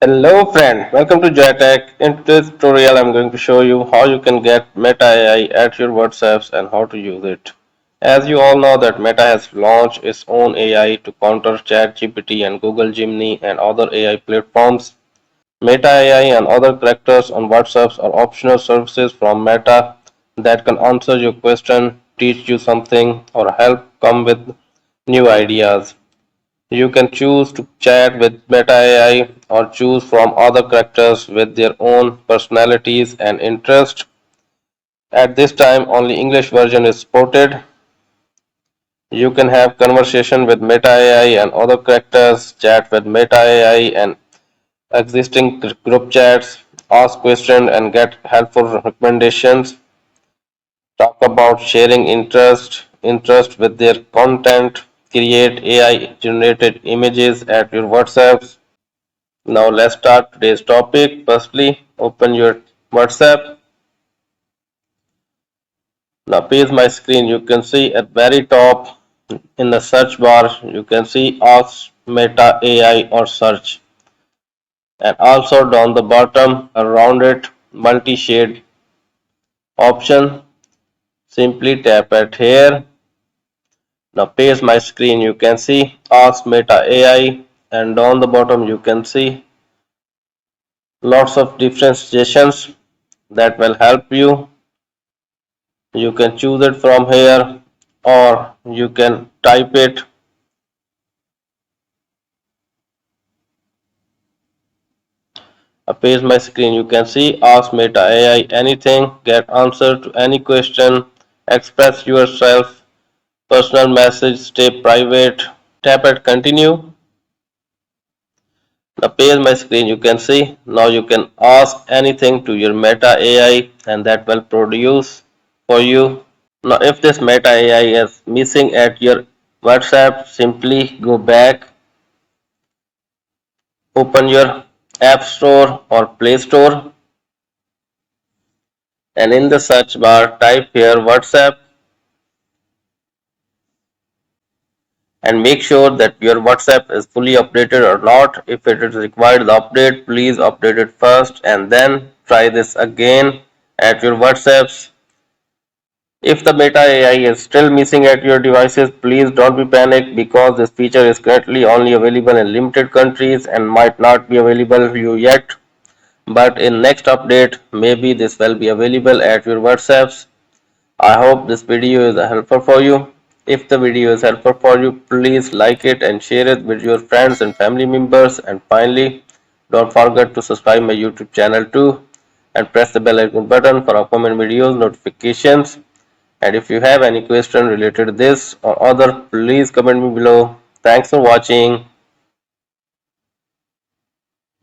Hello friend, welcome to JoyTech. In today's tutorial, I'm going to show you how you can get Meta AI at your WhatsApps and how to use it. As you all know that Meta has launched its own AI to counter ChatGPT and Google Gemini and other AI platforms. Meta AI and other characters on WhatsApps are optional services from Meta that can answer your question, teach you something, or help come with new ideas. You can choose to chat with Meta AI or choose from other characters with their own personalities and interests. At this time, only English version is supported. You can have conversation with Meta AI and other characters, chat with Meta AI and existing group chats, ask questions and get helpful recommendations, talk about sharing interest with their content, create AI generated images at your WhatsApp. Now let's start today's topic. Firstly, open your WhatsApp. Now page my screen. You can see at very top in the search bar, you can see Ask Meta AI or search. And also down the bottom around it, multi-shade option. Simply tap at here. Now page my screen. You can see Ask Meta AI and down the bottom you can see lots of different suggestions that will help you. You can choose it from here or you can type it. Appears my screen. You can see ask Meta AI anything, get answer to any question, express yourself, personal message, stay private. Tap at continue. Appears my screen. You can see now you can ask anything to your Meta AI and that will produce for you. Now if this Meta AI is missing at your WhatsApp, simply go back, open your App Store or Play Store, and in the search bar type here WhatsApp and make sure that your WhatsApp is fully updated or not. If it is required the update, please update it first and then try this again at your WhatsApps. If the Meta AI is still missing at your devices, please don't be panicked because this feature is currently only available in limited countries and might not be available to you yet. But in next update, maybe this will be available at your WhatsApps. I hope this video is helpful for you. If the video is helpful for you, please like it and share it with your friends and family members. And finally, don't forget to subscribe my YouTube channel too and press the bell icon button for upcoming videos notifications. And if you have any question related to this or other, please comment me below. Thanks for watching.